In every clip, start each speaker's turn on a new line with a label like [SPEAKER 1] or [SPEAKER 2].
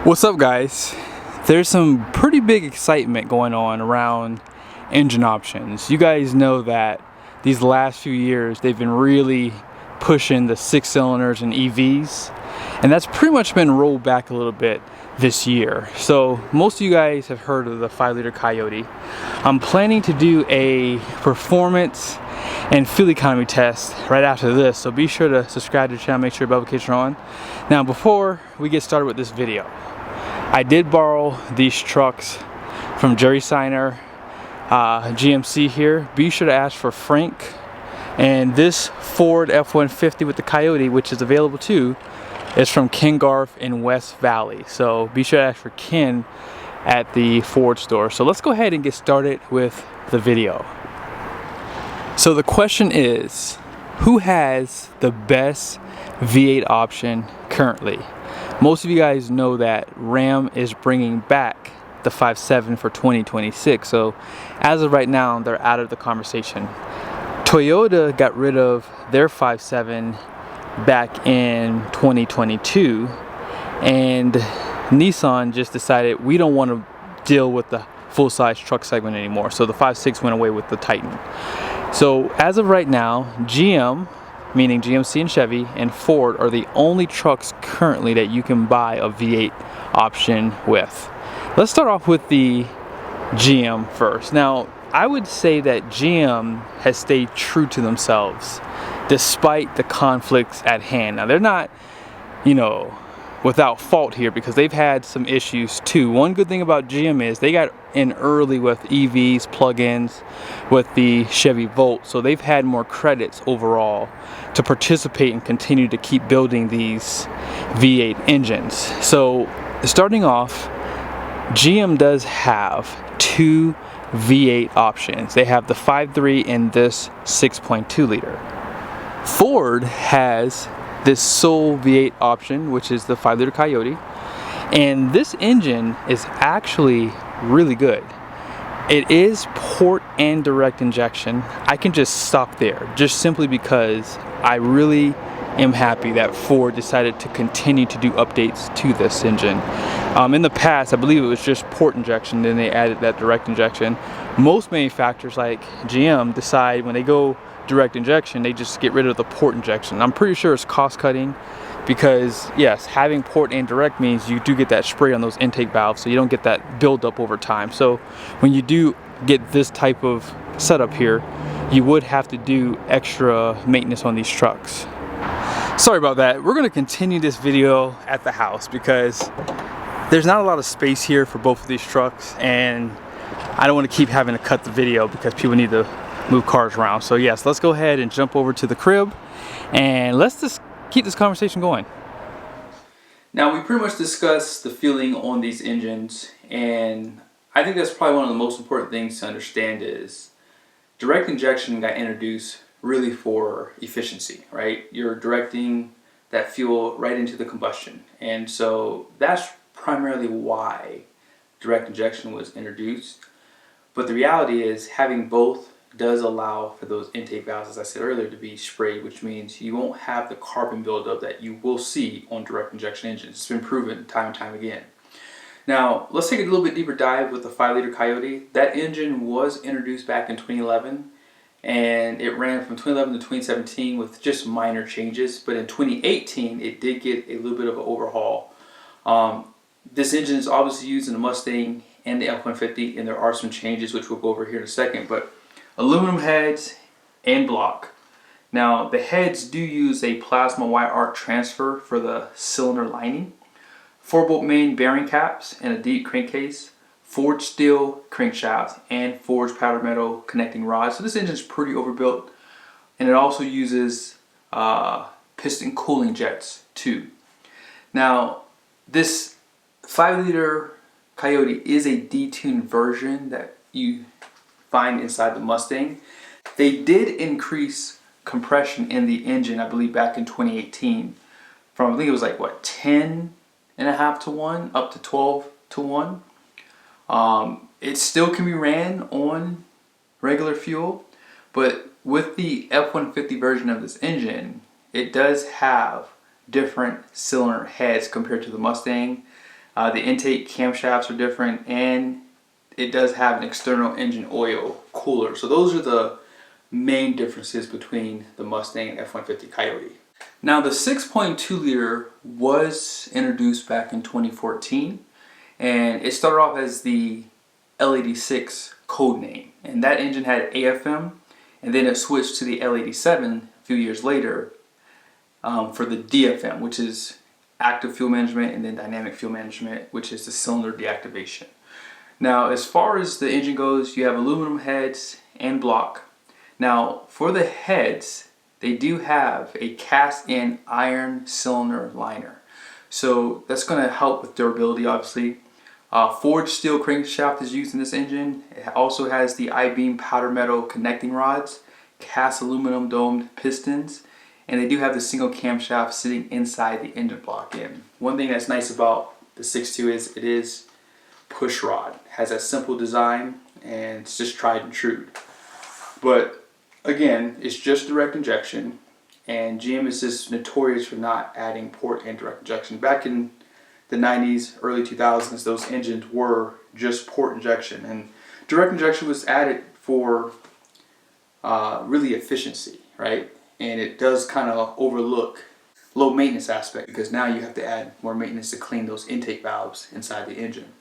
[SPEAKER 1] What's up, guys? There's some pretty big excitement going on around engine options. You guys know that these last few years they've been really pushing the 6 cylinders and EVs, and that's pretty much been rolled back a little bit this year. So most of you guys have heard of the 5-liter Coyote. I'm planning to do a performance and fuel economy test right after this, so be sure to subscribe to the channel, make sure your notifications are on. Now, before we get started with this video, I did borrow these trucks from Jerry Seiner, GMC here. Be sure to ask for Frank. And this Ford F-150 with the Coyote, which is available too, is from Ken Garff in West Valley. So be sure to ask for Ken at the Ford store. So let's go ahead and get started with the video. So the question is, who has the best V8 option currently? Most of you guys know that Ram is bringing back the 5.7 for 2026. So as of right now, they're out of the conversation. Toyota got rid of their 5.7 back in 2022, and Nissan just decided we don't want to deal with the full-size truck segment anymore. So the 5.6 went away with the Titan. So as of right now, GM, meaning GMC and Chevy, and Ford are the only trucks currently that you can buy a V8 option with. Let's start off with the GM first. Now, I would say that GM has stayed true to themselves despite the conflicts at hand. Now, they're not, without fault here, because they've had some issues too. One good thing about GM is they got in early with EVs, plug-ins, with the Chevy Volt, so they've had more credits overall to participate and continue to keep building these V8 engines. So starting off, GM does have two V8 options. They have the 5.3 and this 6.2 liter. Ford has this sole V8 option, which is the 5-liter Coyote, and this engine is actually really good. It is port and direct injection. I can just stop there, just simply because I really am happy that Ford decided to continue to do updates to this engine. In the past, I believe it was just port injection, then they added that direct injection. Most manufacturers like GM decide when they go direct injection, they just get rid of the port injection. I'm pretty sure it's cost cutting, because yes, having port and direct means you do get that spray on those intake valves, so you don't get that buildup over time. So when you do get this type of setup here, you would have to do extra maintenance on these trucks. Sorry about that. We're going to continue this video at the house because there's not a lot of space here for both of these trucks, and I don't want to keep having to cut the video because people need to move cars around. So yes, let's go ahead and jump over to the crib and let's just keep this conversation going. Now, we pretty much discussed the feeling on these engines, and I think that's probably one of the most important things to understand is direct injection got introduced really for efficiency, right? You're directing that fuel right into the combustion, and so that's primarily why direct injection was introduced. But the reality is having both does allow for those intake valves, as I said earlier, to be sprayed, which means you won't have the carbon buildup that you will see on direct injection engines. It's been proven time and time again. Now, let's take a little bit deeper dive with the 5-liter Coyote. That engine was introduced back in 2011, and it ran from 2011 to 2017 with just minor changes, but in 2018 it did get a little bit of an overhaul. This engine is obviously used in the Mustang and the F-150, and there are some changes which we'll go over here in a second, but aluminum heads and block. Now, the heads do use a plasma wire arc transfer for the cylinder lining, 4-bolt main bearing caps and a deep crankcase, forged steel crankshafts, and forged powder metal connecting rods. So this engine is pretty overbuilt, and it also uses piston cooling jets too. Now, this 5-liter Coyote is a detuned version that you find inside the Mustang. They did increase compression in the engine, I believe back in 2018, from I think it was like what, 10.5 to 1 up to 12 to 1. It still can be ran on regular fuel, but with the F-150 version of this engine, it does have different cylinder heads compared to the Mustang. The intake camshafts are different, and it does have an external engine oil cooler. So those are the main differences between the Mustang and F-150 Coyote. Now the 6.2 liter was introduced back in 2014, and it started off as the L86 code name, and that engine had AFM, and then it switched to the L87 a few years later for the DFM, which is active fuel management, and then dynamic fuel management, which is the cylinder deactivation. Now as far as the engine goes, you have aluminum heads and block. Now for the heads, they do have a cast-in iron cylinder liner, so that's going to help with durability, obviously. Forged steel crankshaft is used in this engine. It also has the I-beam powder metal connecting rods, cast aluminum domed pistons, and they do have the single camshaft sitting inside the engine block. And one thing that's nice about the 6.2 is it is push rod. It has a simple design, and it's just tried and true. But again, it's just direct injection, and GM is just notorious for not adding port and direct injection. Back in the 90s, early 2000s, those engines were just port injection, and direct injection was added for really efficiency, right? And it does kind of overlook low maintenance aspect, because now you have to add more maintenance to clean those intake valves inside the engine.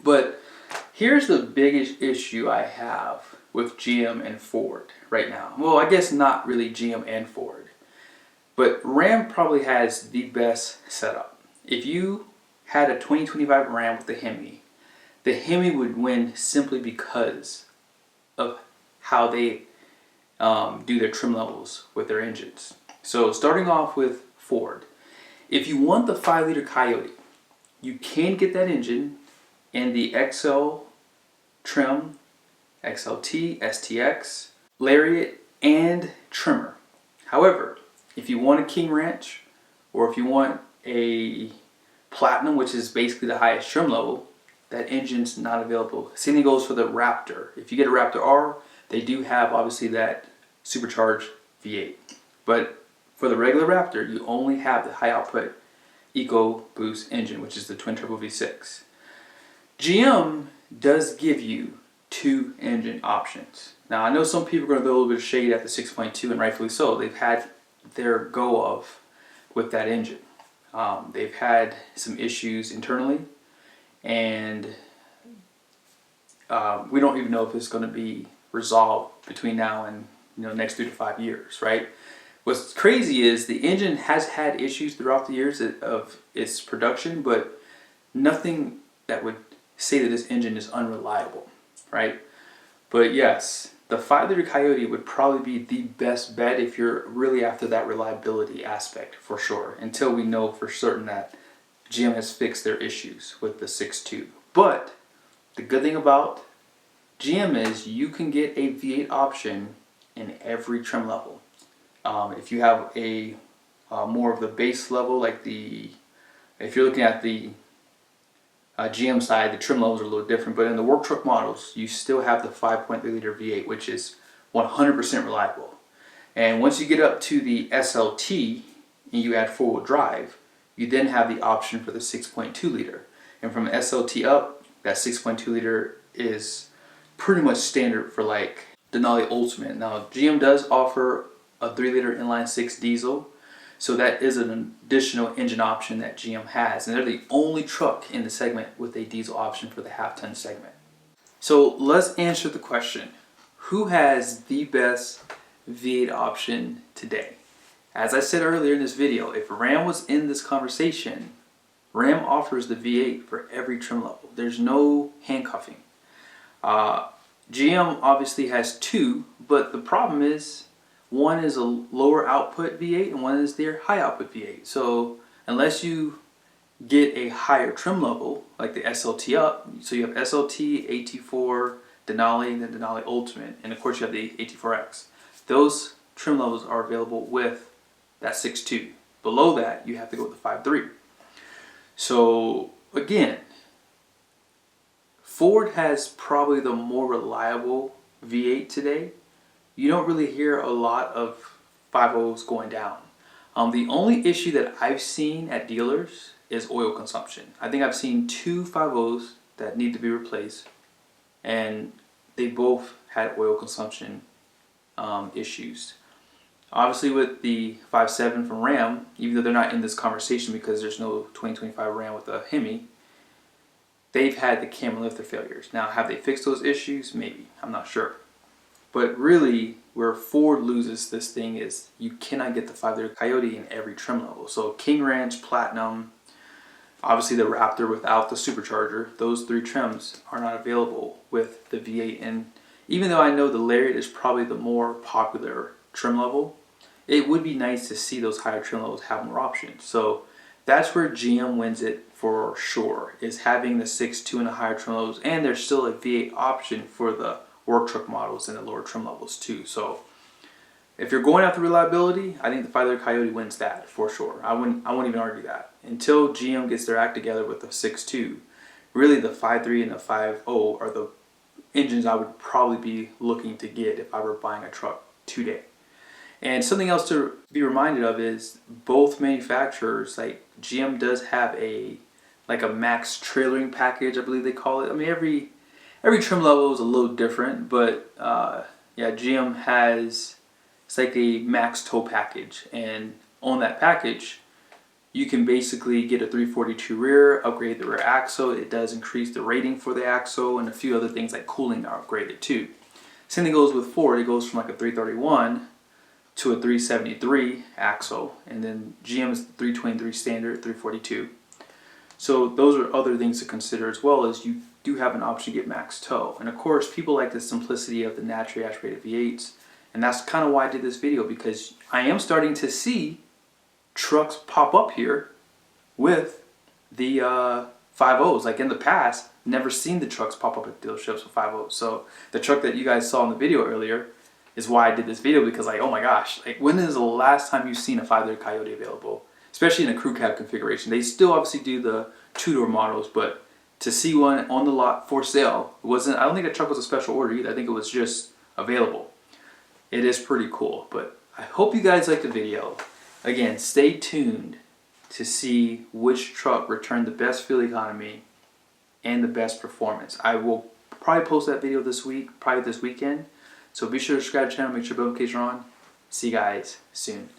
[SPEAKER 1] But here's the biggest issue I have with GM and Ford right now. Well, I guess not really GM and Ford, but Ram probably has the best setup. If you had a 2025 Ram with the Hemi would win simply because of how they do their trim levels with their engines. So starting off with Ford, if you want the 5-liter Coyote, you can get that engine in the XL trim, XLT, STX, Lariat, and Trimmer. However, if you want a King Ranch, or if you want a Platinum, which is basically the highest trim level, that engine's not available. Same goes for the Raptor. If you get a Raptor R, they do have obviously that supercharged V8. But for the regular Raptor, you only have the high output EcoBoost engine, which is the twin turbo V6. GM does give you 2 engine options. Now I know some people are going to throw a little bit of shade at the 6.2, and rightfully so. They've had their go of with that engine. They've had some issues internally, and we don't even know if it's going to be resolved between now and next 3 to 5 years, right? What's crazy is the engine has had issues throughout the years of its production, but nothing that would say that this engine is unreliable, right? But yes, the 5-liter Coyote would probably be the best bet if you're really after that reliability aspect, for sure, until we know for certain that GM has fixed their issues with the 6.2. But the good thing about GM is you can get a V8 option in every trim level. If you have a more of the base level, like if you're looking at the GM side, the trim levels are a little different, but in the work truck models, you still have the 5.3 liter V8, which is 100% reliable. And once you get up to the SLT and you add 4-wheel drive, you then have the option for the 6.2 liter. And from SLT up, that 6.2 liter is pretty much standard for like Denali Ultimate. Now GM does offer a 3-liter inline 6 diesel, so that is an additional engine option that GM has, and they're the only truck in the segment with a diesel option for the half-ton segment. So let's answer the question, who has the best V8 option today? As I said earlier in this video, if Ram was in this conversation, Ram offers the V8 for every trim level. There's no handcuffing. GM obviously has 2, but the problem is one is a lower output V8 and one is their high output V8. So unless you get a higher trim level, like the SLT up, so you have SLT, AT4, Denali, and then Denali Ultimate, and of course you have the AT4X. Those trim levels are available with that 6.2. Below that, you have to go with the 5.3. So again, Ford has probably the more reliable V8 today. You don't really hear a lot of 5.0s going down. The only issue that I've seen at dealers is oil consumption. I think I've seen 2 5.0s that need to be replaced, and they both had oil consumption issues. Obviously with the 5.7 from Ram, even though they're not in this conversation because there's no 2025 Ram with a Hemi, they've had the camera lifter failures. Now, have they fixed those issues? Maybe. I'm not sure. But really, where Ford loses this thing is you cannot get the 5.0 Coyote in every trim level. So King Ranch, Platinum, obviously the Raptor without the supercharger, those 3 trims are not available with the V8. And even though I know the Lariat is probably the more popular trim level, it would be nice to see those higher trim levels have more options. So that's where GM wins it for sure, is having the 6.2 and the higher trim levels, and there's still a V8 option for the work truck models and the lower trim levels too. So if you're going after reliability, I think the 5.0 Coyote wins that for sure. I wouldn't even argue that. Until GM gets their act together with the 6.2, really the 5.3 and the 5.0 are the engines I would probably be looking to get if I were buying a truck today. And something else to be reminded of is both manufacturers, like GM does have a max trailering package, I believe they call it. I mean, every trim level is a little different, but yeah, GM has, it's like a max tow package, and on that package you can basically get a 342 rear, upgrade the rear axle. It does increase the rating for the axle, and a few other things like cooling are upgraded too. Same thing goes with Ford. It goes from like a 331 to a 373 axle, and then GM's 323 standard, 342. So those are other things to consider, as well as you do have an option to get max tow. And of course, people like the simplicity of the naturally aspirated V8s, and that's kind of why I did this video, because I am starting to see trucks pop up here with the 5.0s. Like in the past, never seen the trucks pop up at dealerships with 5.0s. So the truck that you guys saw in the video earlier is why I did this video, because like, oh my gosh, like when is the last time you've seen a 5.0 Coyote available? Especially in a crew cab configuration. They still obviously do the 2-door models, but to see one on the lot for sale, I don't think the truck was a special order either. I think it was just available. It is pretty cool, but I hope you guys liked the video. Again, stay tuned to see which truck returned the best fuel economy and the best performance. I will probably post that video this week, probably this weekend. So be sure to subscribe to the channel, make sure notifications are on. See you guys soon.